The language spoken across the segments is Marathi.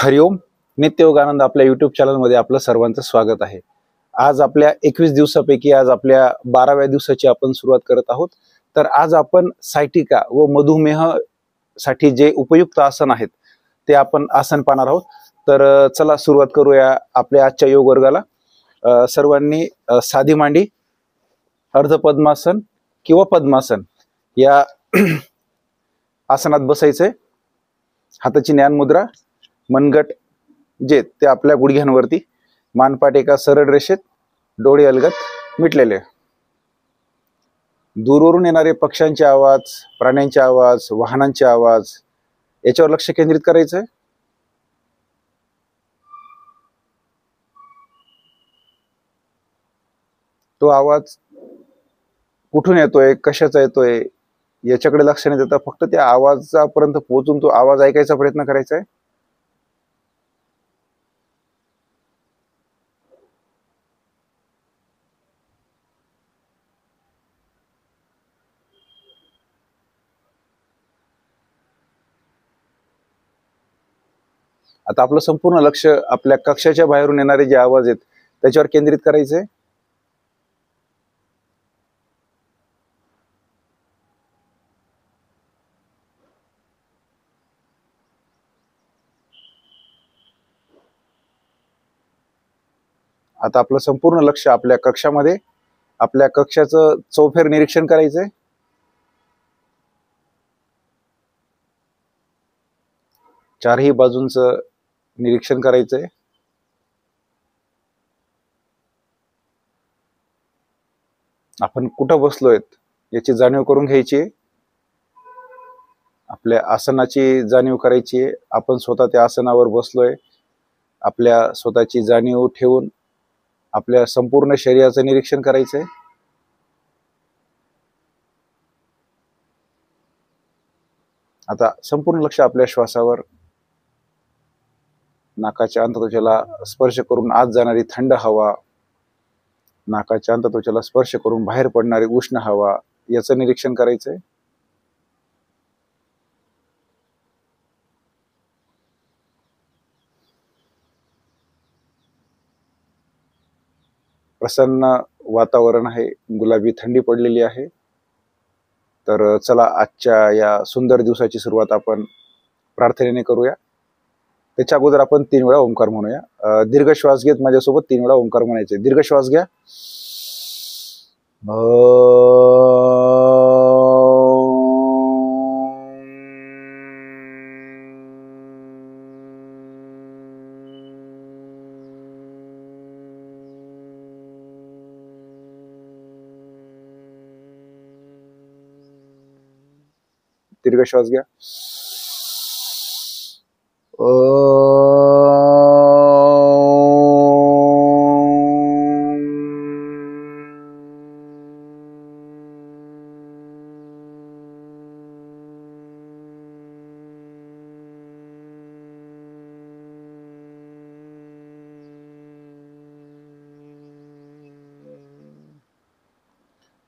हरिओम. नित्ययोगानंद आपल्या युट्यूब चॅनलमध्ये आपलं सर्वांचं स्वागत आहे. आज आपल्या 21 दिवसापैकी आज आपल्या 12व्या दिवसाची आपण सुरुवात करत आहोत. तर आज आपण सायटिका व मधुमेह साठी जे उपयुक्त आसन आहेत ते आपण आसन पाहणार आहोत. तर चला सुरुवात करूया आपल्या आजच्या योग वर्गाला. सर्वांनी साधी मांडी, अर्ध पद्मासन किंवा पद्मासन या आसनात बसायचंय. हाताची ज्ञान मुद्रा, मनगट जे ते आपल्या गुडघ्यांवरती, मानपाट एका सरळ रेषेत, डोळे अलगद मिटलेले. दूरवरून येणारे पक्ष्यांचे आवाज, प्राण्यांचे आवाज, वाहनांचे आवाज याच्यावर लक्ष केंद्रित करायचंय. तो आवाज कुठून येतोय, कशाचा येतोय याच्याकडे लक्ष न देता फक्त त्या आवाजापर्यंत पोहोचून तो आवाज ऐकायचा प्रयत्न करायचा आहे. आता आपलं संपूर्ण लक्ष आपल्या कक्षाच्या बाहेरून येणारे जे आवाज आहेत त्याच्यावर केंद्रित करायचे. आता आपलं संपूर्ण लक्ष आपल्या कक्षामध्ये, आपल्या कक्षाचं चौफेर निरीक्षण करायचंय. चारही बाजूंचं निरीक्षण करायचंय. आपण कुठं बसलोय याची जाणीव करून घ्यायची. आपल्या आसनाची जाणीव करायची. आपण स्वतः त्या आसनावर बसलोय. आपल्या स्वतःची जाणीव ठेवून आपल्या संपूर्ण शरीराचं निरीक्षण करायचंय. आता संपूर्ण लक्ष आपल्या श्वासावर, नाकाच्या अंतत्वचेला स्पर्श करून आत जाणारी थंड हवा, नाकाच्या अंतत्वचेला स्पर्श करून बाहेर पडणारी उष्ण हवा याचं निरीक्षण करायचंय. प्रसन्न वातावरण आहे, गुलाबी थंडी पडलेली आहे. तर चला आजच्या या सुंदर दिवसाची सुरुवात आपण प्रार्थनेने करूया. त्याच्या अगोदर आपण 3 वेळा ओंकार म्हणूया. दीर्घ श्वास घेत माझ्यासोबत 3 वेळा ओंकार म्हणायचे. दीर्घ श्वास घ्या. दीर्घ श्वास घ्या.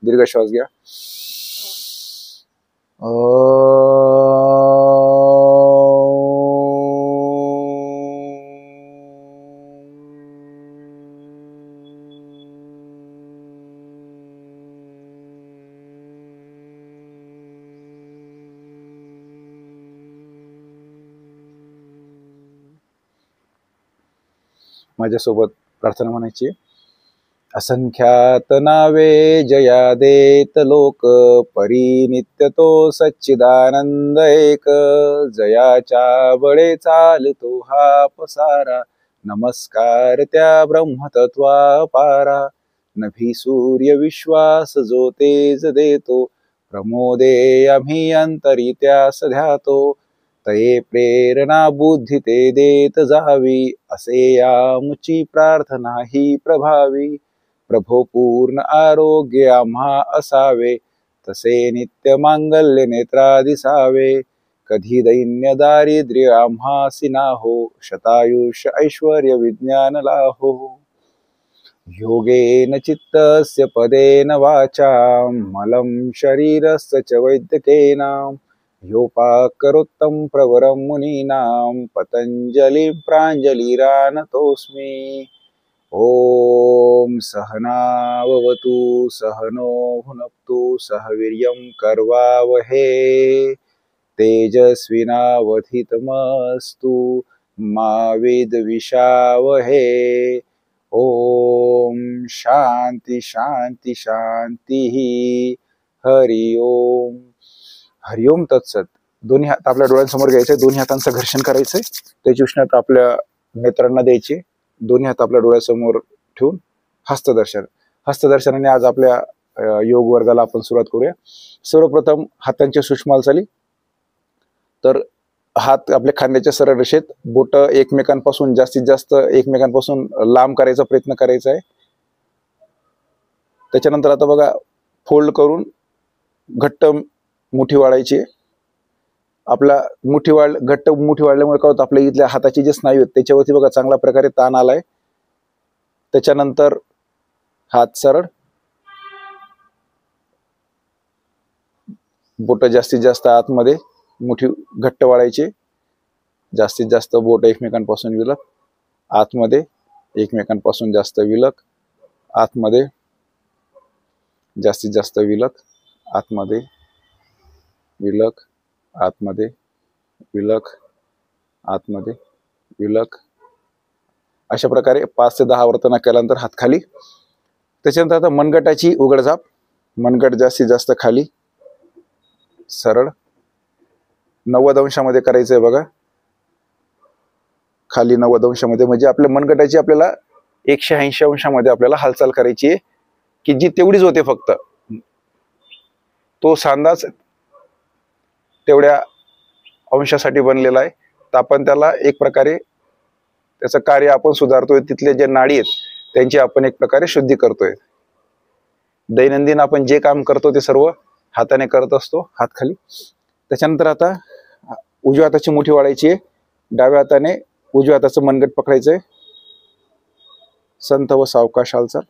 दीर्घ श्वास घ्या. माझ्यासोबत प्रार्थना म्हणायची. असंख्यात नावे जया देत लोक, परी नित्य तो सच्चिदानंद एक. जयाच्या बळे चालतो हा पसारा, नमस्कार त्या ब्रह्मतत्वा पारा. नभी सूर्य विश्वास जो तेज देतो, प्रमोदे आम्ही अंतरी त्यास ध्यातो. तये प्रेरणा बुद्धी ते देत जावी, असे आमची प्रार्थना ही प्रभावी. प्रभो पूर्ण आरोग्य आम्हा असावे, तसे नित्य मांगल्य नेत्रा दिसावे. कधी दैन्य दारिद्र्य आम्हासी नाहो, शतायुष्य ऐश्वर्य विज्ञान लाहो. योगेन चित्तस्य पदेन वाचा, मलं शरीरस्य च वैद्यकेन. योपाकरोत्तम प्रवरं मुनीनां पतंजलि प्राञ्जलिरानतोऽस्मि। ॐ सहनाववतु सहनो भुनक्तु सह वीर्यं कर्वावहे तेजस्विनावधीतमस्तु मा विद्विषावहे। ओम शांति शांति शांति। हरि ओम। हरिओम तत्सत। दोन्ही हात आपल्या डोळ्यांसमोर घ्यायचे, दोन्ही हातांचं घर्षण करायचंय, त्याची उष्णता आपल्या नेत्रांना द्यायची। दोन्ही हात आपल्या डोळ्यासमोर ठेवून हस्तदर्शनाने आज आपल्या योग वर्गाला आपण सुरुवात करूया। सर्वप्रथम हातांच्या सूक्ष्म हालचाली। तर हात आपल्या खांद्याच्या सरळ रेषेत, बोट एकमेकांपासून जास्तीत जास्त एकमेकांपासून लांब करायचा प्रयत्न करायचा आहे। त्याच्यानंतर आता बघा, फोल्ड करून घट्ट मुठी वाढायची। आपला घट्ट मुठी वाढल्यामुळे काय होतं, आपल्या इथल्या हाताचे जे स्नायू आहेत त्याच्यावरती बघा चांगल्या प्रकारे ताण आलाय। त्याच्यानंतर हात सरळ, बोट जास्तीत जास्त आतमध्ये, मुठी घट्ट वाढायची, जास्तीत जास्त बोट एकमेकांपासून विलग आतमध्ये, एकमेकांपासून जास्त विलग आतमध्ये, जास्तीत जास्त विलग आतमध्ये, विलग आतमध्ये, विलग आतमध्ये, विलग। अशा प्रकारे 5 ते 10 वर्तन केल्यानंतर हात खाली। त्याच्यानंतर आता मनगटाची उघडझाप, मनगट जास्तीत जास्त खाली, सरळ 90 अंशामध्ये करायचंय बघा, खाली 90 अंशामध्ये, म्हणजे आपल्या मनगटाची आपल्याला 180 अंशामध्ये आपल्याला हालचाल करायची आहे, की जी तेवढीच होते फक्त। तो सांधाच तेवढ्या अंशासाठी बनलेला आहे, तर आपण त्याला एक प्रकारे त्याचं कार्य आपण सुधारतोय, तिथले जे नाडी आहेत त्यांची आपण एक प्रकारे शुद्धी करतोय। दैनंदिन आपण जे काम करतो ते सर्व हाताने करत असतो, हात खाली। त्याच्यानंतर आता उजव्या हाताची मुठी वाढायची आहे, डाव्या हाताने उजव्या हाताचं मनगट पकडायचंय, संथ व सावकाश हालचाल,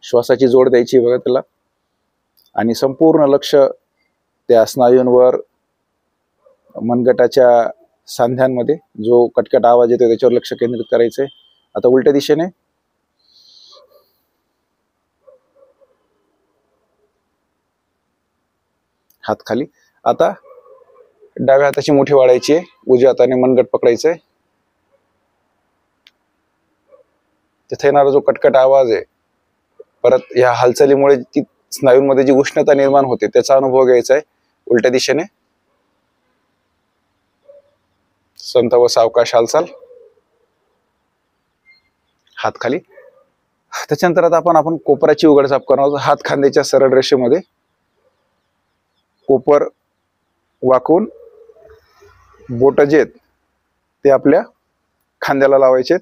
श्वासाची जोड द्यायची बघा त्याला, आणि संपूर्ण लक्ष त्या स्नायूंवर, मनगटाच्या सांध्यांमध्ये जो कटकट आवाज येतो त्याच्यावर लक्ष केंद्रित करायचंय। आता उलट्या दिशेने हात खाली। आता डाव्या हाताची मुठी वाढायची आहे, उजव्या हाताने मनगट पकडायचंय, तिथे येणारा जो कटकट आवाज आहे, परत या हालचालीमुळे ती स्नायूंमध्ये जी उष्णता निर्माण होते त्याचा अनुभव घ्यायचा आहे। उलट्या दिशेने संथ व सावकाश हालचाल, हात खाली। त्याच्यानंतर आता आपण कोपराची उघडझाप करणार आहोत। हात खांद्याच्या सरळ रेषेमध्ये, कोपर वाकून बोट जे आहेत ते आपल्या खांद्याला लावायचे।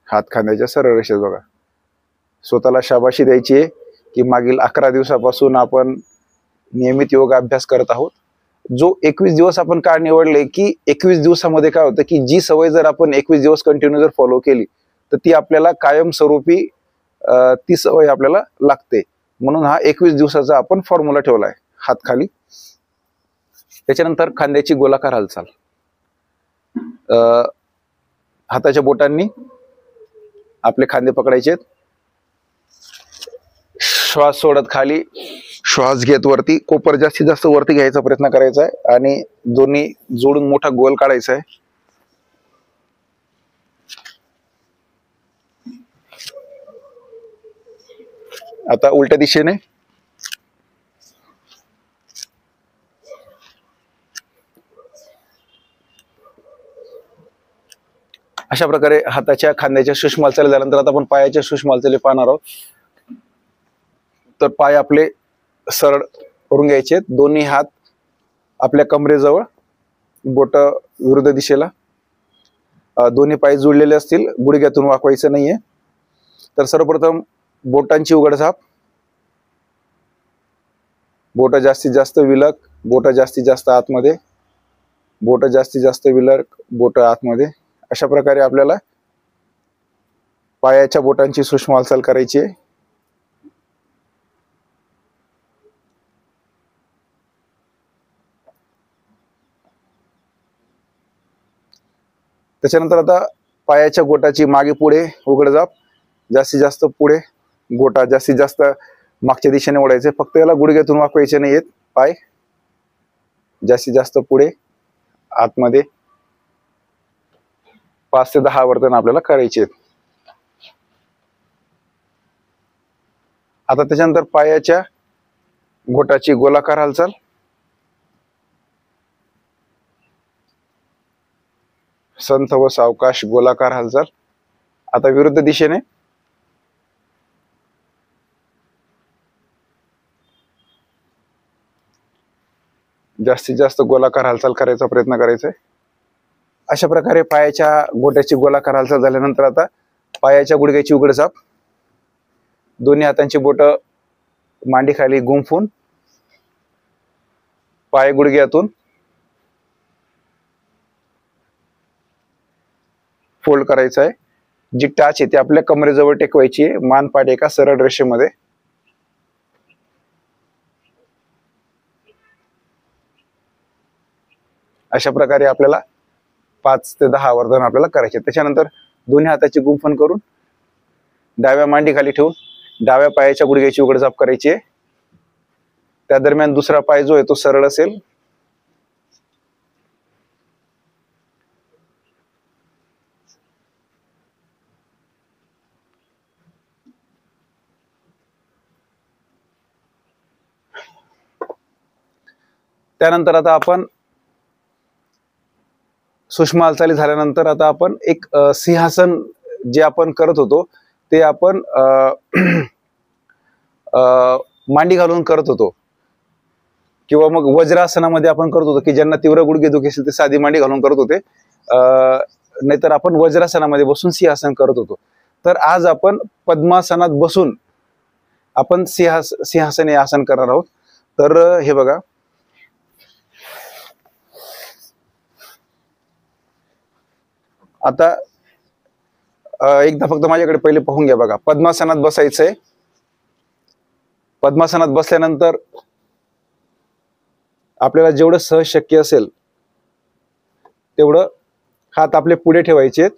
हात खांद्याच्या सरळ रेषेत बघा। स्वतःला शाबाशी द्यायची आहे की मागील 11 दिवसापासून आपण नियमित योगा अभ्यास करत आहोत। जो 21 दिवस आपण का निवडले, की 21 दिवसामध्ये काय होतं, की जी सवय जर आपण 21 दिवस कंटिन्यू जर फॉलो केली तर ती आपल्याला कायमस्वरूपी ती सवय आपल्याला लागते। म्हणून हा 21 दिवसाचा आपण फॉर्म्युला ठेवला आहे। हात खाली। त्याच्यानंतर खांद्याची गोलाकार हालचाल, हाताच्या बोटांनी आपले खांदे पकडायचे, श्वास सोडत खाली, श्वास घेत वरती, कोपर जास्तीत जास्त वरती घ्यायचा प्रयत्न करायचा आहे आणि दोन्ही जोडून मोठा गोल काढायचा आहे। आता उलट्या दिशेने अशा प्रकारे हाताच्या खांद्याच्या सूक्ष्म हालचाली झाल्यानंतर आता आपण पायाच्या सूक्ष्म हालचाली पाहणार आहोत। तर पाय आपले सरळ करून घ्यायचे, दोन्ही हात आपल्या कमरेजवळ, बोट विरुद्ध दिशेला, दोन्ही पाय जुळलेले असतील, गुडघ्यातून वाकवायचं नाहीये। तर सर्वप्रथम बोटांची उघडझाप, बोट जास्तीत जास्त विलग, बोट जास्तीत जास्त आतमध्ये, बोट जास्तीत जास्त विलग, बोट आतमध्ये। अशा प्रकारे आपल्याला पायाच्या बोटांची सूक्ष्म हालचाल करायची आहे. त्याच्यानंतर आता पायाच्या बोटाची मागे पुढे उघडझाप, जास्तीत जास्त पुढे गोटा जास्तीत जास्त मागच्या दिशेने ओढायचे. फक्त याला गुडघ्यातून वाकवायचे नाहीयेत. पाय जास्तीत जास्त पुढे आतमध्ये 5 ते 10 वर्तन आपल्याला करायचे आहेत. आता त्याच्यानंतर पायाच्या बोटाची गोलाकार हालचाल, संथ व सावकाश गोलाकार हालचाल. आता विरुद्ध दिशेने जास्तीत जास्त गोलाकार हालचाल करायचा प्रयत्न करायचा आहे. अशा प्रकारे पायाच्या गोट्याची गोलाकार हालचाल झाल्यानंतर आता पायाच्या गुडघ्याची उघडझाप, दोन्ही हातांची बोट मांडीखाली गुंफून पाय गुडघ्यातून फोल्ड करायचा आहे. जी टाच आहे ती आपल्या कमरेजवळ टेकवायची आहे. मान पाठ एका सरळ रेषेमध्ये. अशा प्रकारे आपल्याला 5 ते 10 वर्तन आपल्याला करायचे. त्याच्यानंतर दोन्ही हाताची गुंफण करून डाव्या मांडी खाली ठेवून डाव्या पायाच्या गुडघ्याची उघडझाप करायची आहे. त्या दरम्यान दुसरा पाय जो आहे तो सरळ असेल. त्यानंतर आता आपण सूक्ष्म हालचाली झाल्यानंतर आता आपण एक सिंहासन जे आपण करत होतो ते आपण मांडी घालून करत होतो, किंवा मग वज्रासनामध्ये आपण करत होतो की ज्यांना तीव्र गुडघेदुखी असेल ते साधी मांडी घालून करत होते, नाहीतर आपण वज्रासनामध्ये बसून सिंहासन करत होतो. तर आज आपण पद्मासनात बसून आपण सिंहासन हे आसन करणार आहोत. तर हे बघा, आता एकदा फक्त माझ्याकडे पहिले पाहून घ्या. बघा, पद्मासनात बसायचंय. पद्मासनात बसल्यानंतर आपल्याला जेवढं सहज शक्य असेल तेवढं हात आपले पुढे ठेवायचे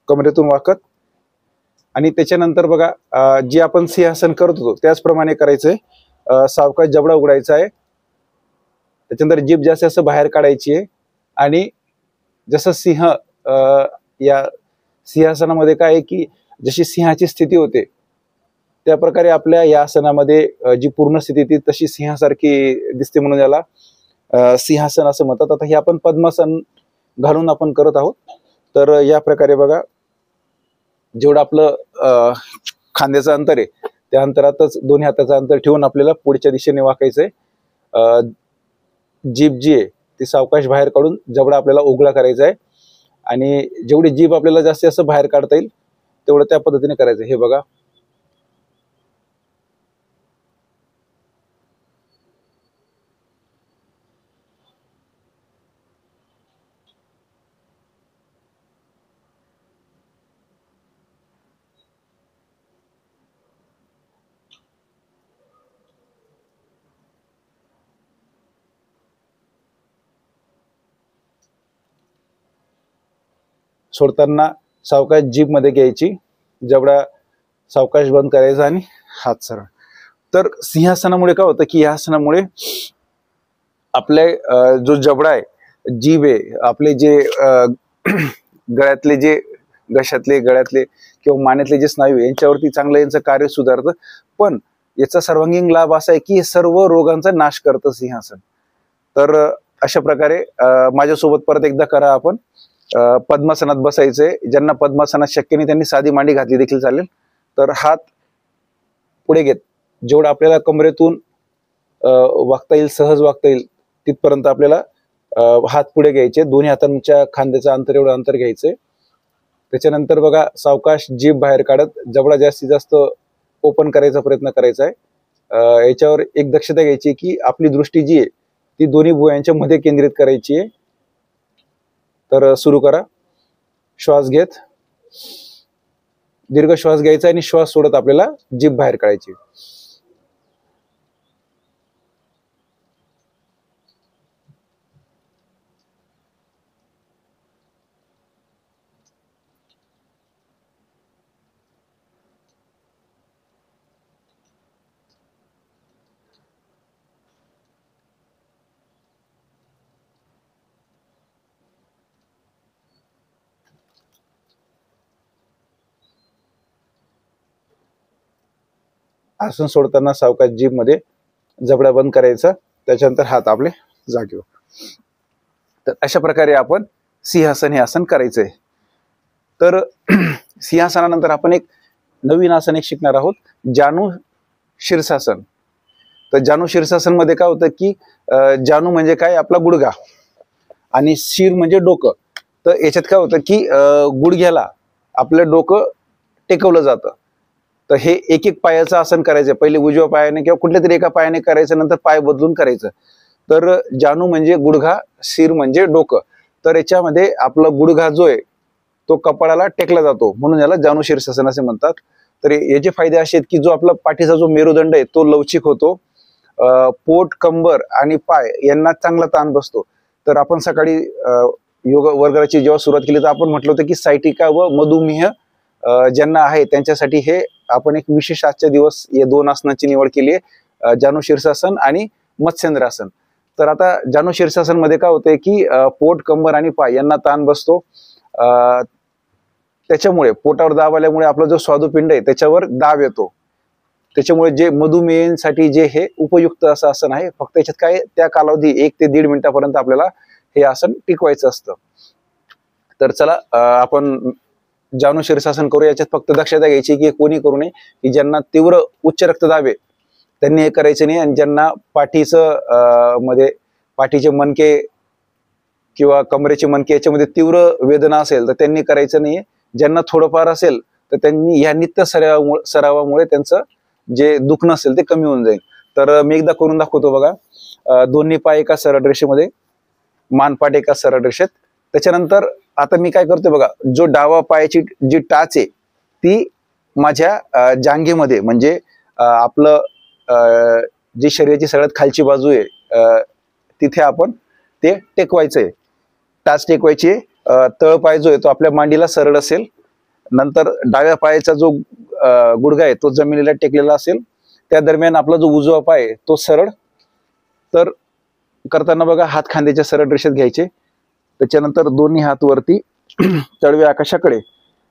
कमरेतून वाकत, आणि त्याच्यानंतर बघा जे आपण सिंहासन करत होतो त्याचप्रमाणे करायचंय. सावकाश जबडा उघडायचा आहे. त्याच्यानंतर जीभ जास्त असं बाहेर काढायची आहे, आणि जसं सिंह या सिंहासनामध्ये काय आहे की जशी सिंहाची स्थिती होते त्या प्रकारे आपल्या या आसनामध्ये जी पूर्ण स्थिती ती तशी सिंहासारखी दिसते, म्हणून याला सिंहासन असं म्हणतात. आता हे आपण पद्मासन घालून आपण करत आहोत. तर या प्रकारे बघा, जेवढं आपलं खांद्याचं अंतर आहे त्या अंतरातच दोन्ही हाताचं अंतर ठेवून आपल्याला पुढच्या दिशेने वाकायचंय. जीभ जी आहे ती सावकाश बाहेर काढून जबडा आपल्याला उघडा करायचा आहे, आणि जेवढी जीभ आपल्याला जास्त असं बाहेर काढता येईल तेवढं त्या पद्धतीने करायचं. हे बघा, सोडताना सावकाश जीभ मध्ये घ्यायची, जबडा सावकाश बंद करायचा आणि हात सरळ. तर सिंहासनामुळे काय होतं की या आसनामुळे आपले जो जबडा आहे, जीभ आहे, आपले जे गळ्यातले जे घशातले गळ्यातले किंवा मानेतले जे स्नायू यांच्यावरती चांगलं यांचं कार्य सुधारतं. पण याचा सर्वांगीण लाभ असा आहे की हे सर्व रोगांचा नाश करतं सिंहासन. तर अशा प्रकारे माझ्यासोबत परत एकदा करा. आपण पद्मासनात बसायचंय. ज्यांना पद्मासनात शक्य नाही त्यांनी साधी मांडी घातली देखील चालेल. तर हात पुढे घेत जेवढं आपल्याला कमरेतून वागता येईल, सहज वागता येईल तिथपर्यंत आपल्याला हात पुढे घ्यायचे. दोन्ही हातांच्या खांद्याचं अंतर एवढं अंतर घ्यायचंय. त्याच्यानंतर बघा, सावकाश जीभ बाहेर काढत जबडा जास्तीत जास्त ओपन करायचा प्रयत्न करायचा आहे. याच्यावर एक दक्षता घ्यायची की आपली दृष्टी जी आहे ती दोन्ही भुवयांच्या मध्ये केंद्रित करायची आहे. तर सुरू करा. श्वास घेत दीर्घ श्वास घ्यायचा आणि श्वास सोडत आपल्याला जीभ बाहेर काढायची. आसन सोडताना सावकाश जीभ मध्ये जबडा बंद करायचा, त्याच्यानंतर हात आपले जागेवर. तर अशा प्रकारे आपण सिंहासन हे आसन करायचंय. तर सिंहासनानंतर आपण एक नवीन आसन एक शिकणार आहोत, जानु शीर्षासन. तर जानु शीर्षासन मध्ये काय होतं की जानु म्हणजे काय, आपला गुडघा, आणि शीर म्हणजे डोकं. तर याच्यात काय होतं की गुडघ्याला आपलं डोकं टेकवलं जातं. तर हे एक एक पायाचं आसन करायचं, पहिले उजव्या पायाने किंवा कुठल्या तरी एका पायाने करायचं, नंतर पाय बदलून करायचं. तर जानु म्हणजे गुडघा, शीर म्हणजे डोकं. तर याच्यामध्ये आपला गुडघा जो आहे तो कपाळाला टेकला जातो, म्हणून याला जानु शीर्षासन असे म्हणतात. तर याचे फायदे असे आहेत की जो आपला पाठीचा जो मेरुदंड आहे तो लवचिक होतो, पोट, कंबर आणि पाय यांना चांगला ताण बसतो. तर आपण सकाळी योग वर्गाची जेव्हा सुरुवात केली तर आपण म्हटलं होतं की सायटिका व मधुमेह ज्यांना आहे त्यांच्यासाठी हे आपण एक विशेष आजच्या दिवस या दोन आसनांची निवड केली आहे, जानु शीर्षासन आणि मत्स्येंद्रासन. तर आता जानु शीर्षासन मध्ये काय होतंय की पोट, कंबर आणि पाय यांना ताण बसतो. त्याच्यामुळे पोटावर दाब आल्यामुळे आपला जो स्वादुपिंड आहे त्याच्यावर दाब येतो. त्याच्यामुळे जे मधुमेहींसाठी जे हे उपयुक्त असं आसन आहे. फक्त याच्यात काय, त्या कालावधी 1 ते 1.5 मिनिटापर्यंत आपल्याला हे आसन टिकवायचं असतं. तर चला आपण जानु शीर्षासन करू. याच्यात फक्त दक्षता घ्यायची की कोणी करू नये, की ज्यांना तीव्र उच्च रक्तदाब आहे त्यांनी हे करायचं नाही, आणि ज्यांना मध्ये पाठीचे मणके किंवा कमरेचे मणके याच्यामध्ये तीव्र वेदना असेल तर त्यांनी करायचं नाहीये. ज्यांना थोडंफार असेल तर त्यांनी या नित्य सरावामुळे त्यांचं जे दुखणं असेल ते कमी होऊन जाईल. तर मी एकदा करून दाखवतो बघा. दोन्ही पाय एका सरळ रेषेमध्ये, मानपाट एका सरळ रेषेत. त्याच्यानंतर आता मी काय करतोय बघा, जो डावा पायाची जी टाच आहे ती माझ्या जांघेमध्ये, म्हणजे आपलं जी शरीराची सगळ्यात खालची बाजू आहे तिथे आपण ते टेकवायचंय, टाच टेकवायची. तळपाय जो आहे तो आपल्या मांडीला सरळ असेल. नंतर डाव्या पायाचा जो गुडघा आहे तो जमिनीला टेकलेला असेल. त्या दरम्यान आपला जो उजवा पाय आहे तो सरळ. तर करताना बघा हात खांद्याच्या सरळ रेषेत घ्यायचे. त्याच्यानंतर दोन्ही हात वरती तळवे आकाशाकडे.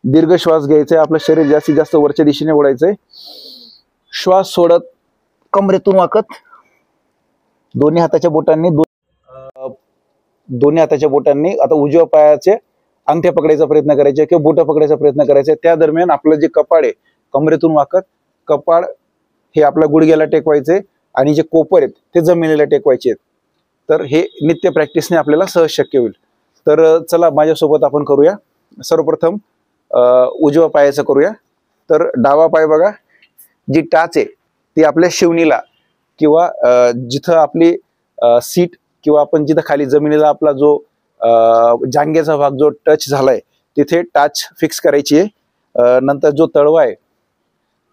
दीर्घ श्वास घ्यायचा, आपलं शरीर जास्तीत जास्त वरच्या दिशेने ओढायचंय. श्वास सोडत कमरेतून वाकत दोन्ही हाताच्या बोटांनी आता उजव्या पायाचे अंगठ्या पकडायचा प्रयत्न करायचे किंवा बोट पकडायचा प्रयत्न करायचा. त्या दरम्यान आपलं जे कपाळ आहे कमरेतून वाकत, कपाळ हे आपल्या गुडघ्याला टेकवायचे आणि जे कोपर आहेत ते जमिनीला टेकवायचे आहेत. तर हे नित्य प्रॅक्टिसने आपल्याला सहज शक्य होईल. तर चला माझ्यासोबत आपण करूया. सर्वप्रथम उजव्या पायाचं करूया. तर डावा पाय बघा, जी टाच आहे ती आपल्या शिवणीला किंवा जिथं आपली सीट किंवा आपण जिथं खाली जमिनीला आपला जो जांघेचा भाग जो टच झालाय तिथे टाच फिक्स करायची आहे. नंतर जो तळवा आहे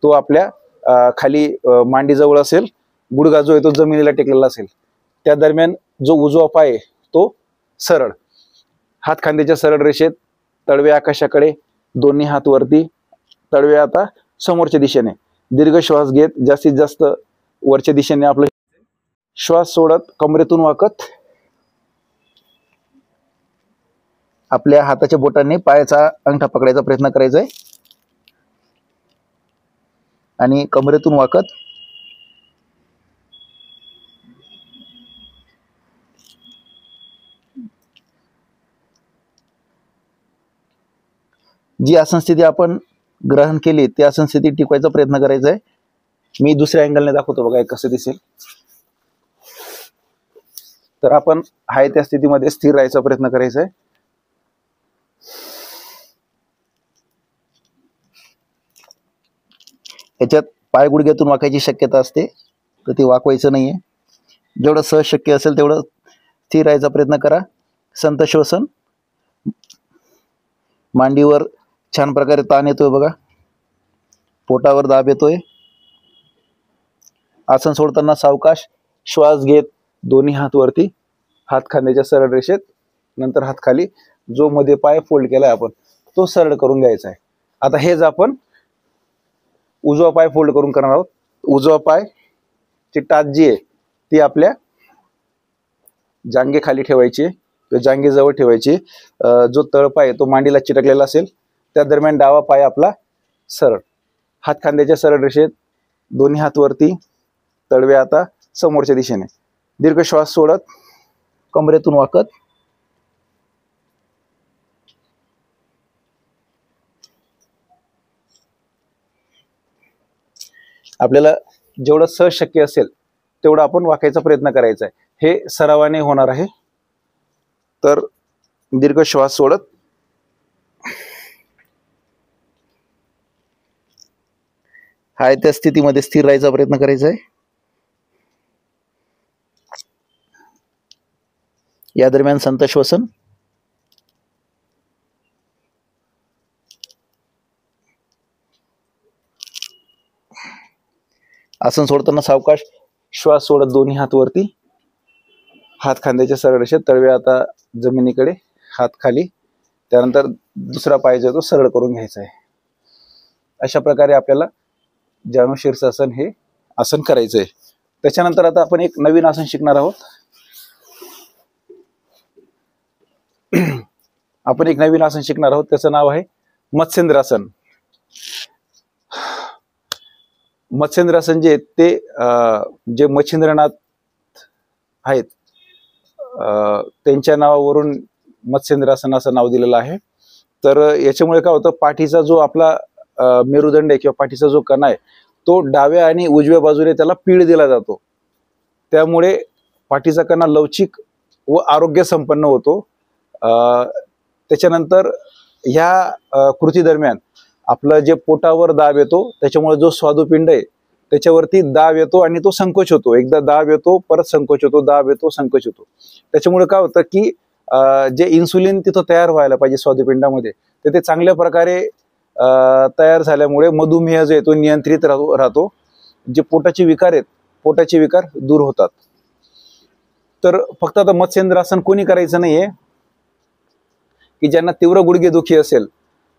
तो आपल्या खाली मांडीजवळ असेल, गुडघा जो आहे तो जमिनीला टेकलेला असेल. त्या दरम्यान जो उजवा पाय आहे तो सरळ, हात खांद्याच्या सरळ रेषेत, तळवे आकाशाकडे, दोन्ही हात वरती, तळवे आता समोरच्या दिशेने. दीर्घ श्वास घेत जास्तीत जास्त वरच्या दिशेने आपलं श्वास सोडत कमरेतून वाकत आपल्या हाताच्या बोटांनी पायाचा अंगठा पकडायचा प्रयत्न करायचा आहे आणि कमरेतून वाकत जी आसन स्थिती आपण ग्रहण केली ती आसन स्थिती टिकवायचा प्रयत्न करायचा आहे. मी दुसऱ्या अँगलने दाखवतो बघा कसं दिसेल. तर आपण आहे त्या स्थितीमध्ये स्थिर राहायचा प्रयत्न करायचा आहे. याच्यात पाय गुडघ्यातून वाकायची शक्यता असते, तर ती वाकवायचं नाहीये. जेवढं सहज शक्य असेल तेवढं स्थिर राहायचा प्रयत्न करा. संत श्वसन, मांडीवर छान प्रकारे ताण येतोय बघा. पोटावर दाब येतोय. आसन सोडताना सावकाश श्वास घेत दोन्ही हात वरती, हात खांद्याच्या सरळ रेषेत, नंतर हात खाली. जो मध्ये पाय फोल्ड केलाय आपण तो सरळ करून घ्यायचा आहे. आता हेच आपण उजवा पाय फोल्ड करून करणार आहोत. उजवा पाय ची टाच जी आहे ती आपल्या जांघे खाली ठेवायची, जांघेजवळ ठेवायची. जो तळपाय तो मांडीला चिटकलेला असेल त्या दरम्यान डावा पाय आपला सरळ, हात खांद्याच्या सरळ रेषेत, दोन्ही हात वरती, तळवे आता समोरच्या दिशेने. दीर्घ श्वास सोडत कमरेतून वाकत आपल्याला जेवढं सहज शक्य असेल तेवढं आपण वाकायचा प्रयत्न करायचा आहे. हे सरावाने होणार आहे. तर दीर्घ श्वास सोडत हाय त्या स्थितीमध्ये स्थिर राहायचा प्रयत्न करायचा आहे. या दरम्यान संत श्वसन. आसन सोडताना सावकाश श्वास सोडत दोन्ही हात वरती, हात खांद्याच्या सरळ रेषेत, तळवे आता जमिनीकडे, हात खाली. त्यानंतर दुसरा पाय जो तो सरळ करून घ्यायचा आहे. अशा प्रकारे आपल्याला जानु शीर्षासन हे आसन करायचं आहे. त्याच्यानंतर आता आपण एक नवीन आसन शिकणार आहोत. आपण एक नवीन आसन शिकणार आहोत, त्याचं नाव आहे मत्स्येंद्रासन. मत्स्येंद्रासन जे ते जे मच्छिंद्रनाथ आहेत त्यांच्या नावावरून मत्स्येंद्रासन असं नाव दिलेलं आहे. तर याच्यामुळे काय होतं, पाठीचा जो आपला मेरुदंड आहे किंवा पाठीचा जो कणा आहे तो डाव्या आणि उजव्या बाजूने त्याला पीळ दिला जातो. त्यामुळे पाठीचा कणा लवचिक व आरोग्य संपन्न होतो. त्याच्यानंतर ह्या कृती दरम्यान आपलं जे पोटावर दाब येतो त्याच्यामुळे जो स्वादुपिंड आहे त्याच्यावरती दाब येतो आणि तो संकोच होतो. एकदा दाब येतो, परत संकोच होतो, दाब येतो, संकोच होतो. त्याच्यामुळे काय होतं की जे इन्सुलिन तिथं तयार व्हायला पाहिजे स्वादुपिंडामध्ये ते चांगल्या प्रकारे तयार झाल्यामुळे मधुमेह जो आहे तो नियंत्रित राहतो. जे पोटाचे विकार आहेत, पोटाचे विकार दूर होतात. तर फक्त आता मत्स्येंद्रासन कोणी करायचं नाहीये की ज्यांना तीव्र गुडघेदुखी असेल,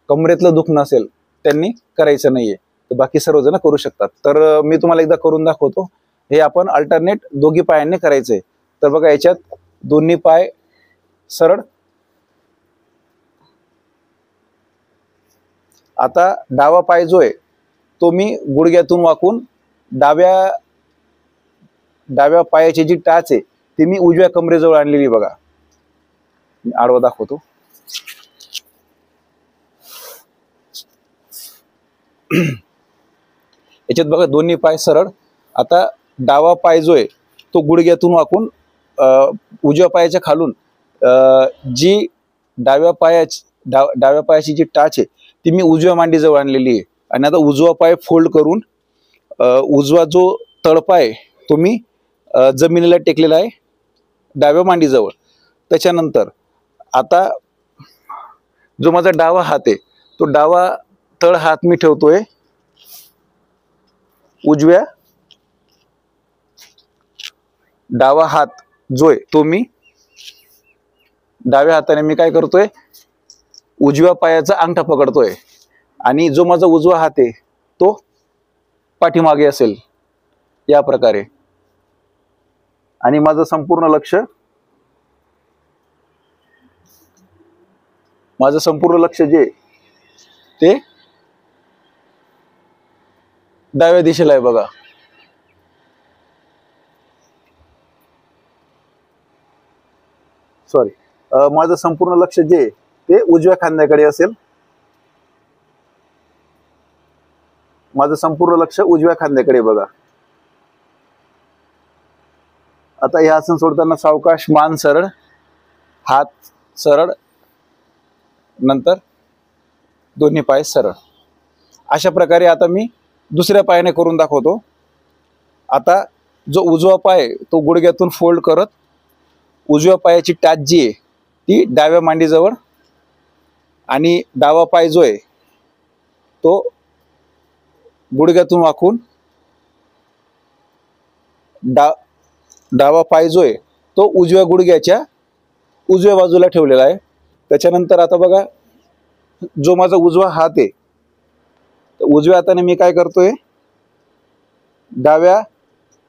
कमरेतलं दुखणं असेल त्यांनी करायचं नाहीये. तर बाकी सर्वजण करू शकतात. तर मी तुम्हाला एकदा करून दाखवतो. हे आपण अल्टरनेट दोघी पायांनी करायचंय. तर बघा, याच्यात दोन्ही पाय सरळ. आता डावा पाय जो आहे तो मी गुडघ्यातून वाकून डाव्या पायाची जी टाच आहे ती मी उजव्या कमरेजवळ आणलेली. बघा, मी आडवा दाखवतो. याच्यात बघा दोन्ही पाय सरळ. आता डावा पाय जो आहे तो गुडघ्यातून वाकून उजव्या पायाच्या खालून जी डाव्या पायाची जी टाच आहे ती मी उजव्या मांडीजवळ आणलेली आहे. आणि आता उजवा पाय फोल्ड करून उजवा जो तळपाय तो मी जमिनीला टेकलेला आहे डाव्या मांडीजवळ. त्याच्यानंतर आता जो माझा डावा हात आहे तो डावा तळ हात मी ठेवतोय उजव्या, डावा हात जो आहे तो मी डाव्या हाताने मी काय करतोय, उजव्या पायाचा अंगठा पकडतोय. आणि जो माझा उजवा हात आहे तो पाठीमागे असेल या प्रकारे. आणि माझं संपूर्ण लक्ष जे ते डाव्या दिशेला आहे. बघा, सॉरी, माझं संपूर्ण लक्ष जे ते उजव्या खांद्याकडे असेल. माझं संपूर्ण लक्ष उजव्या खांद्याकडे. बघा, आता हे आसन सोडताना सावकाश मान सरळ, हात सरळ, नंतर दोन्ही पाय सरळ. अशा प्रकारे आता मी दुसऱ्या पायाने करून दाखवतो. आता जो उजवा पाय तो गुडघ्यातून फोल्ड करत उजव्या पायाची टाच जी आहे ती डाव्या मांडीजवळ आणि डावा पाय जो आहे तो गुडघ्यातून वाकून डावा पाय जो आहे तो उजव्या गुडघ्याच्या उजव्या बाजूला ठेवलेला आहे. त्याच्यानंतर आता बघा, जो माझा उजवा हात आहे, उजव्या हाताने मी काय करतोय, डाव्या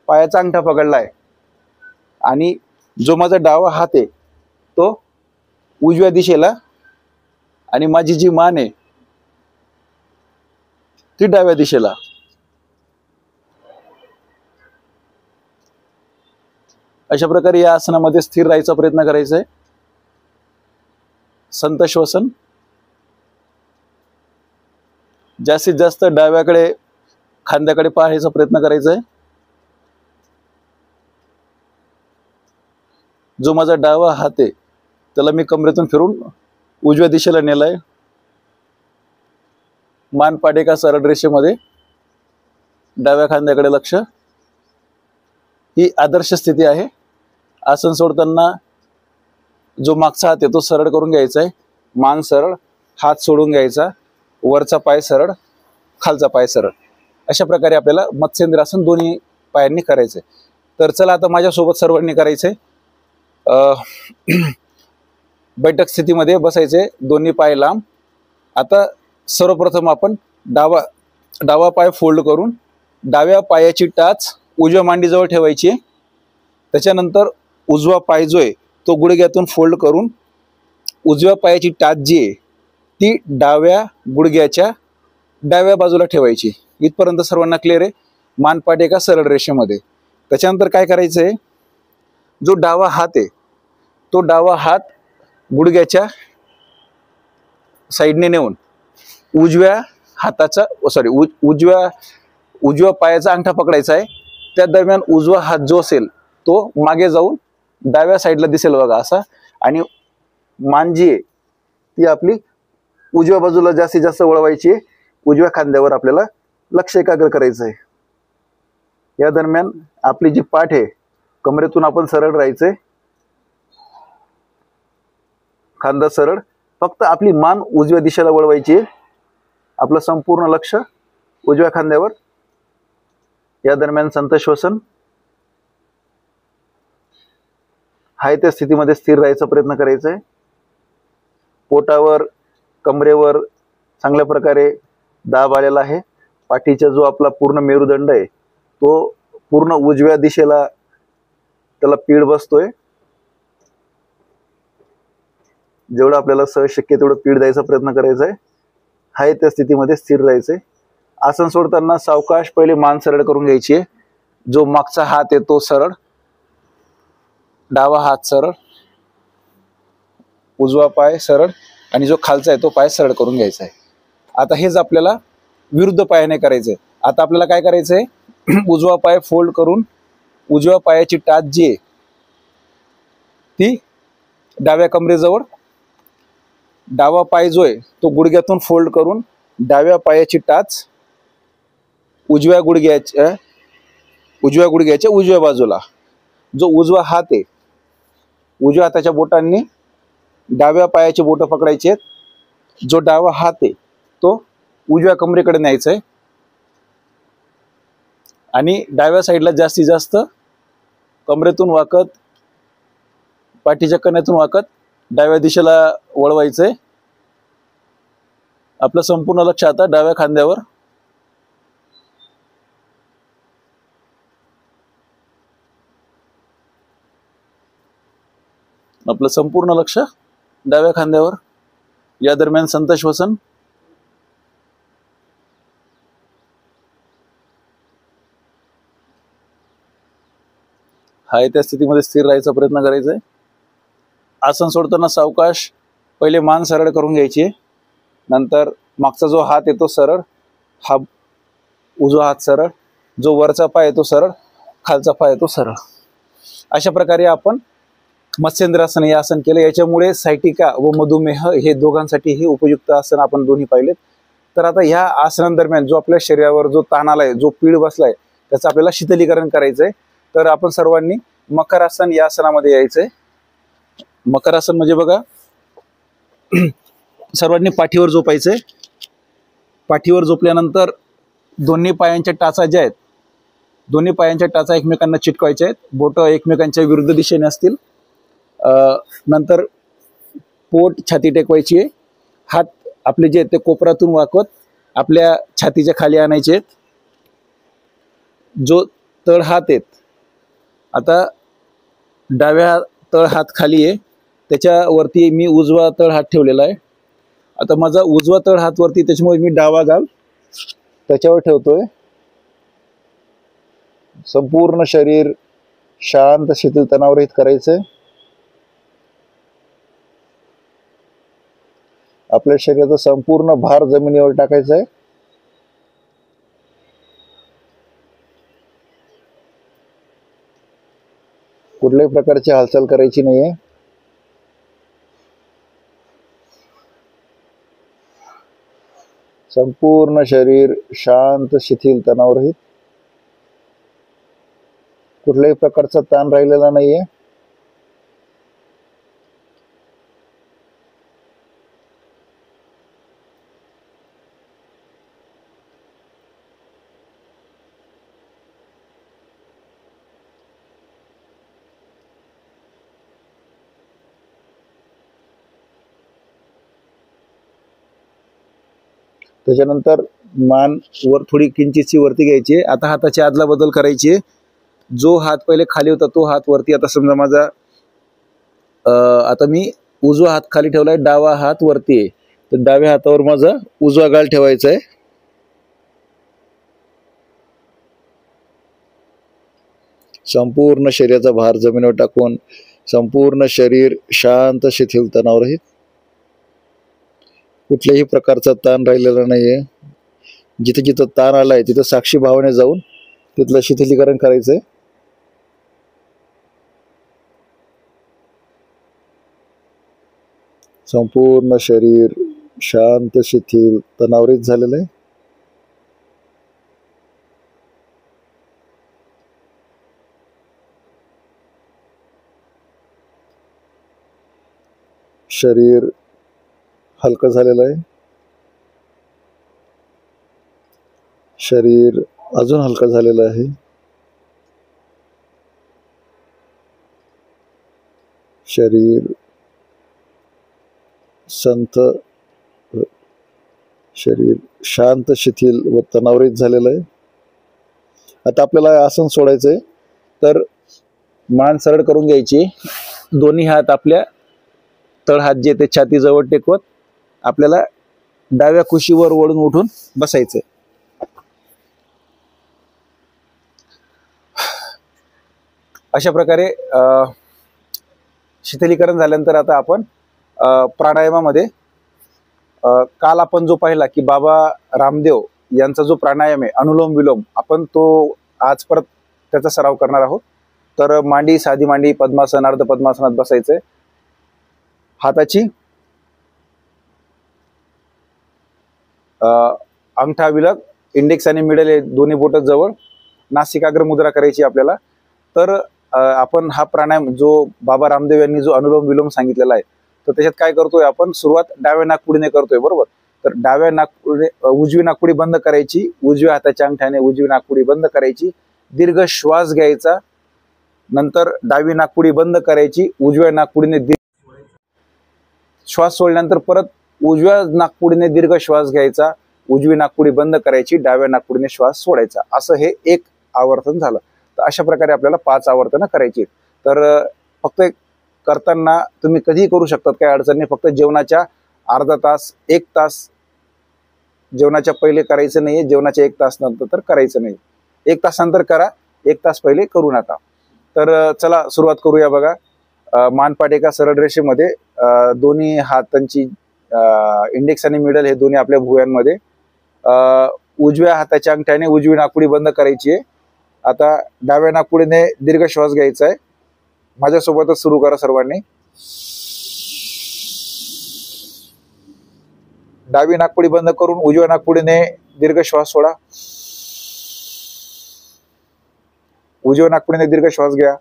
पायाचा अंगठा पकडला आहे आणि जो माझा डावा हात आहे तो उजव्या दिशेला आणि माझी जी मान आहे ती डाव्या दिशेला. अशा प्रकारे या आसनामध्ये स्थिर राहायचा प्रयत्न करायचा आहे. संत श्वसन. जास्तीत जास्त डाव्याकडे खांद्याकडे पाहायचा प्रयत्न करायचा आहे. जो माझा डावा हात आहे त्याला मी कमरेतून फिरून उजव्या दिशेला नेलाय. मान पाठ एका सरळ रेषेमध्ये, डाव्या खांद्याकडे लक्ष. ही आदर्श स्थिती आहे. आसन सोडताना जो मागचा हात आहे तो सरळ करून घ्यायचा आहे. मान सरळ, हात सोडून घ्यायचा, वरचा पाय सरळ, खालचा पाय सरळ. अशा प्रकारे आपल्याला मत्स्येंद्रासन दोन्ही पायांनी करायचंय. तर चला आता माझ्यासोबत सर्वांनी करायचंय. बैठक स्थितीमध्ये बसायचे, दोन्ही पाय लांब. आता सर्वप्रथम आपण डावा पाय फोल्ड करून डाव्या पायाची टाच उजव्या मांडीजवळ ठेवायची. त्याच्यानंतर उजवा पाय जो आहे तो गुडघ्यातून फोल्ड करून उजव्या पायाची टाच जी आहे ती डाव्या गुडघ्याच्या डाव्या बाजूला ठेवायची. इथपर्यंत सर्वांना क्लिअर आहे. मानपाठ एका सरळ रेषेमध्ये. त्याच्यानंतर काय करायचं आहे, जो डावा हात आहे तो डावा हात गुडघ्याच्या साईडने नेऊन उजव्या पायाचा अंगठा पकडायचा आहे. त्या दरम्यान उजवा हात जो असेल तो मागे जाऊन डाव्या साईडला दिसेल बघा असा. आणि मान जी आहे ती आपली उजव्या बाजूला जास्तीत जास्त वळवायची आहे. उजव्या खांद्यावर आपल्याला लक्ष एकाग्र करायचं आहे. या दरम्यान आपली जी पाठ आहे कमरेतून आपण सरळ राहायचंय, खांदा सरळ. फक्त आपली मान उजव्या दिशेला वळवायची आहे. आपलं संपूर्ण लक्ष उजव्या खांद्यावर. या दरम्यान संत श्वसन. हाय त्या स्थितीमध्ये स्थिर राहायचा प्रयत्न करायचा आहे. पोटावर, कमरेवर चांगल्या प्रकारे दाब आलेला आहे. पाठीचा जो आपला पूर्ण मेरुदंड आहे तो पूर्ण उजव्या दिशेला त्याला पीड बसतोय. जेवढं आपल्याला सहज शक्य तेवढं पीड द्यायचा प्रयत्न करायचा आहे. हाय त्या स्थितीमध्ये स्थिर राहायचंय. आसन सोडताना सावकाश पहिले मान सरळ करून घ्यायची आहे. जो मागचा हात आहे तो सरळ, डावा हात सरळ, उजवा पाय सरळ आणि जो खालचा आहे तो पाय सरळ करून घ्यायचा आहे. आता हेच आपल्याला विरुद्ध पायाने करायचंय. आता आपल्याला काय करायचंय, उजवा पाय फोल्ड करून उजव्या पायाची टाच जी आहे ती डाव्या कमरेजवळ, डावा पाय जो आहे तो गुडघ्यातून फोल्ड करून डाव्या पायाची टाच उजव्या गुडघ्याच्या उजव्या बाजूला. जो उजवा हात आहे उजव्या हाताच्या बोटांनी डाव्या पायाचे बोट पकडायचे आहेत. जो डावा हात आहे तो उजव्या कमरेकडे न्यायचा आहे आणि डाव्या साईडला जास्तीत जास्त कमरेतून वाकत, पाठीच्या कण्यातून वाकत डाव्या दिशेला वळवायचंय. आपलं संपूर्ण लक्ष आता डाव्या खांद्यावर. आपलं संपूर्ण लक्ष डाव्या खांद्यावर. या दरम्यान संत श्वसन. हाय त्या स्थितीमध्ये स्थिर राहायचा प्रयत्न करायचा आहे. आसन सोडताना सावकाश पहिले मान सरळ करून घ्यायची आहे. नंतर मागचा जो हात आहे तो सरळ, हा उजवा हात सरळ, जो वरचा पाय आहे तो सरळ, खालचा पाय आहे तो सरळ. अशा प्रकारे आपण मत्स्येंद्रासन हे आसन केलं. याच्यामुळे सायटिका व मधुमेह हे दोघांसाठी हे उपयुक्त आसन आपण दोन्ही पाहिलेत. तर आता ह्या आसनांदरम्यान जो आपल्या शरीरावर जो ताण आलाय, जो पीड बसलाय, त्याचं आपल्याला शीतलीकरण करायचंय. तर आपण सर्वांनी मकरासन या आसनामध्ये यायचंय. मकरासन म्हणजे बघा, सर्वांनी पाठीवर झोपायचंय. पाठीवर झोपल्यानंतर दोन्ही पायांच्या टाचा ज्या आहेत, दोन्ही पायांच्या टाचा एकमेकांना चिटकवायच्या आहेत, बोट एकमेकांच्या विरुद्ध दिशेने असतील. नंतर पोट छाती टेकवायची आहे. हात आपले जे आहेत ते कोपरातून वाकवत आपल्या छातीच्या खाली आणायचे आहेत. जो तळ हात आहेत, आता डाव्या तळ हात खाली आहे, त्याच्यावरती मी उजवा तळ हात ठेवलेला आहे. आता माझा उजवा तळ हात वरती, त्याच्यामुळे मी डावा गाल त्याच्यावर ठेवतोय. संपूर्ण शरीर शांत शिथिल तणावरहित करायचंय. आपल्या शरीराचा संपूर्ण भार जमिनीवर टाकायचा आहे. कुठल्याही प्रकारची हालचाल करायची नाहीये. संपूर्ण शरीर शांत शिथिल तणावरहित, कुठल्याही प्रकारचा ताण राहिलेला नाहीये. त्याच्यानंतर मान वर थोडी किंचितशी वरती घ्यायची. आता हाताची आदला बदल करायची. जो हात पहिले खाली होता तो हात वरती. आता समजा माझा आता मी उजवा हात खाली ठेवलाय, डावा हात वरती आहे, तर डाव्या हातावर माझा उजवा गाल ठेवायचा आहे. संपूर्ण शरीराचा भार जमिनीवर टाकून संपूर्ण शरीर शांत शिथिल तणावरहित, कुठल्याही प्रकारचा ताण राहिलेला नाहीये. जिथे जिथं ताण आलाय तिथं साक्षी भावाने जाऊन तिथलं शिथिलीकरण करायचंय. संपूर्ण शरीर शांत शिथिल तणावरहित झालेलं आहे. शरीर हलकं झालेलं आहे. शरीर अजून हलकं झालेलं आहे. शरीर संत, शरीर शांत शिथिल व तणावरहित झालेलं आहे. आता आपल्याला आसन सोडायचंय, तर मान सरळ करून घ्यायची. दोन्ही हात आपल्या तळ हात जे ते छातीजवळ टेकवत आपल्याला डाव्या कुशीवर ओढून उठून बसायचंय. अशा प्रकारे शिथिलीकरण झाल्यानंतर आता आपण प्राणायामामध्ये काल आपण जो पाहिला की बाबा रामदेव यांचा जो प्राणायाम आहे अनुलोम विलोम, आपण तो आज परत त्याचा सराव करणार आहोत. तर मांडी, साधी मांडी, पद्मासन, अर्ध पद्मासनात बसायचंय. हाताची अंगठा विलग, इंडेक्स आणि मिडल हे दोन्ही बोट जवळ, नासिकाग्र मुद्रा करायची आपल्याला. तर आपण हा प्राणायाम जो बाबा रामदेव यांनी जो अनुलोम विलोम सांगितलेला आहे, तर त्याच्यात काय करतोय आपण, सुरुवात डाव्या नाकपुडीने करतोय, बरोबर. तर डाव्या नाकपुडी, उजवी नाकपुडी बंद करायची, उजव्या हाताच्या अंगठ्याने उजवी नाकपुडी बंद करायची, दीर्घ श्वास घ्यायचा. नंतर डावी नाकपुडी बंद करायची, उजव्या नाकपुडीने श्वास सोडल्यानंतर परत उजव्या नाकपुडीने दीर्घ श्वास घ्यायचा, उजवी नाकपुडी बंद करायची, डाव्या नाकपुडीने श्वास सोडायचा. असं हे एक आवर्तन झालं. तर अशा प्रकारे आपल्याला 5 आवर्तनं करायची. तर फक्त करताना तुम्ही कधीही करू शकतात, काही अडचण नाही. फक्त जेवणाच्या अर्धा तास 1 तास जेवणाच्या पहिले करायचं नाहीये, जेवणाच्या 1 तास नंतर तर करायचं नाही. 1 तासानंतर करा, 1 तास पहिले करू नका. तर चला सुरुवात करूया. बघा, मानपाट एका सरळ रेषेमध्ये, दोन्ही हातांची इंडेक्स आणि मिडल हे दोन्ही आपल्या भुवयांमध्ये, उजव्या हाताच्या अंगठ्याने उजवी नाकपुडी बंद करायची आहे. आता डाव्या नाकपुडीने दीर्घ श्वास घ्यायचा आहे. माझ्यासोबतच सुरू करा सर्वांनी. डावी नाकपुडी बंद करून उजव्या नाकपुडीने दीर्घ श्वास सोडा. उजव्या नाकपुडीने दीर्घ श्वास घ्या.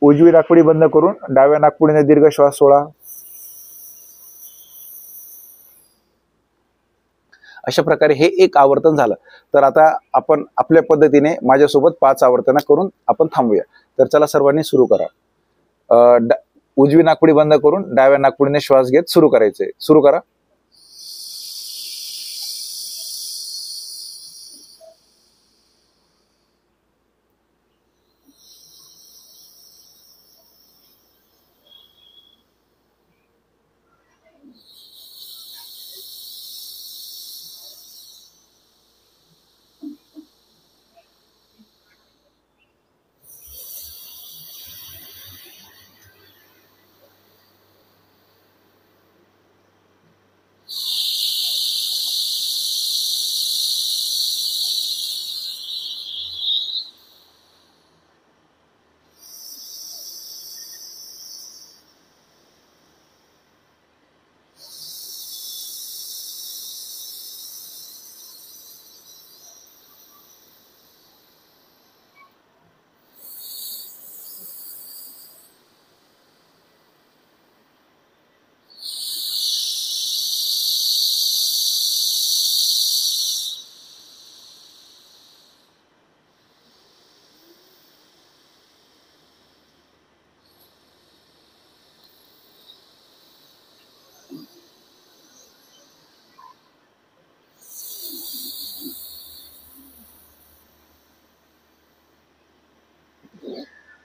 उजवी नाकपुडी बंद करून डाव्या नाकपुडीने दीर्घ श्वास सोडा. अशा प्रकारे हे एक आवर्तन झालं. तर आता आपण आपल्या पद्धतीने माझ्यासोबत 5 आवर्तन करून आपण थांबूया. तर चला सर्वांनी सुरू करा. उजवी नाकपुडी बंद करून डाव्या नाकपुडीने श्वास घेत सुरू करायचे. सुरू करा.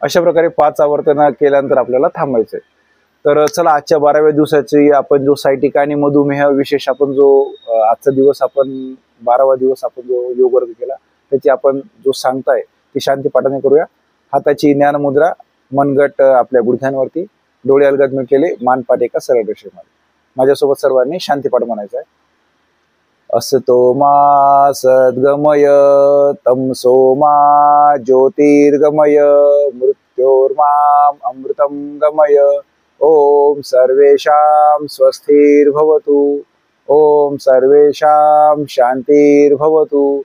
अशा प्रकारे 5 आवर्तन केल्यानंतर आपल्याला थांबायचंय. तर चला आजच्या 12व्या दिवसाची आपण जो सायटिका आणि मधुमेह विशेष आपण जो आजचा दिवस आपण 12वा दिवस आपण जो योग वर्ग केला त्याची आपण जो सांगताय ती शांती पाठाने करूया. हाताची ज्ञान मुद्रा, मनगट आपल्या गुडघ्यांवरती, डोळे अलगद मिटलेले, मानपाट एका सरळ रेषेमध्ये. माझ्यासोबत सर्वांनी शांतीपाठ म्हणायचा आहे. असतो मा सद्गमय तमसो मा ज्योतिर्गमय मृत्योर्माम अमृतं गमय. ओम सर्वेषां स्वस्तिर्भवतु. ओम सर्वेषां शांतिर्भवतु.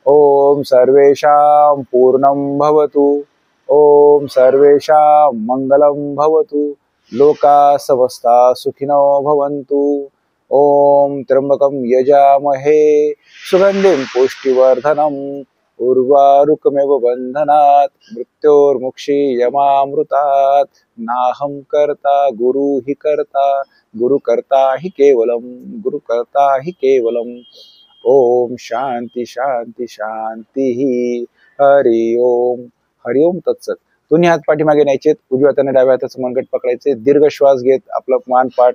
ओम सर्वेषां पूर्णं भवतु. ओम सर्वेषां मंगलं भवतु. लोका समस्ता सुखिनो भवन्तु. ओम त्र्यंबकं यजामहे सुगंधिं पुष्टिवर्धनम् उर्वारुकमेव बंधनात् मृत्योर्मुक्षीयमामृतात्. नाहं कर्ता गुरु हि कर्ता गुरु कर्ता हि केवलम गुरु कर्ता हि केवलम. ओम शांती शांती शांती. हरि ओम. हरि ओम तत्सत. दोन्ही हात पाठीमागे न्यायचे, उजव्या हाताने डाव्या हाताचं मनगट पकडायचे, दीर्घ श्वास घेत आपलं मान पाठ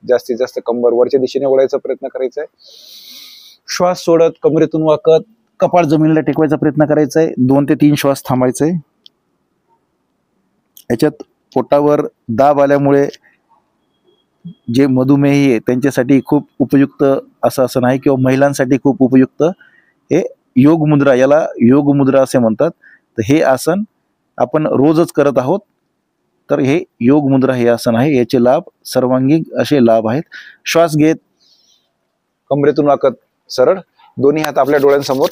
जास्तीत जास्त कंबर वरच्या दिशेने वळायचा प्रयत्न करायचा आहे. श्वास सोडत कमरेतून वाकत कपाळ जमिनीला टेकवायचा प्रयत्न करायचा आहे. 2 ते 3 श्वास थांबायचे. याच्यात पोटावर दाब आल्यामुळे जे मधुमेही आहे त्यांच्यासाठी खूप उपयुक्त असं आसन आहे किंवा महिलांसाठी खूप उपयुक्त हे योग मुद्रा, याला योग मुद्रा असे म्हणतात. तर हे आसन आपण रोजच करत आहोत. तर हे योग मुद्रा हे आसन आहे. याचे लाभ सर्वांगीण असे लाभ आहेत. श्वास घेत कमरेतून वाकत सरळ, दोन्ही हात आपल्या डोळ्यांसमोर,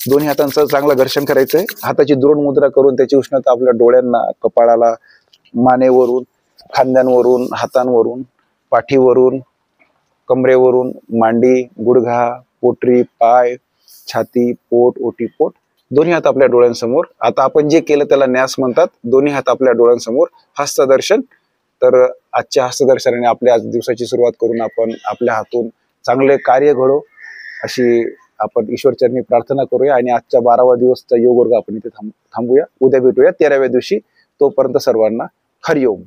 दोन्ही हातांचं चांगलं घर्षण करायचंय. हाताची द्रोण मुद्रा करून त्याची उष्णता आपल्या डोळ्यांना, कपाळाला, मानेवरून, खांद्यांवरून, हातांवरून, पाठीवरून, कमरेवरून, मांडी, गुडघा, पोटरी, पाय, छाती, पोट, ओटीपोट, दोन्ही हात आपल्या डोळ्यांसमोर. आता आपण जे केलं त्याला न्यास म्हणतात. दोन्ही हात आपल्या डोळ्यांसमोर, हस्तदर्शन. तर आजच्या हस्तदर्शनाने आपल्या आज दिवसाची सुरुवात करून आपण आपल्या हातून चांगले कार्य घडो अशी आपण ईश्वरचरणी प्रार्थना करूया. आणि आजच्या 12वा दिवसचा योग वर्ग आपण इथे थांबूया. उद्या भेटूया 13व्या दिवशी. तोपर्यंत सर्वांना हरिओम.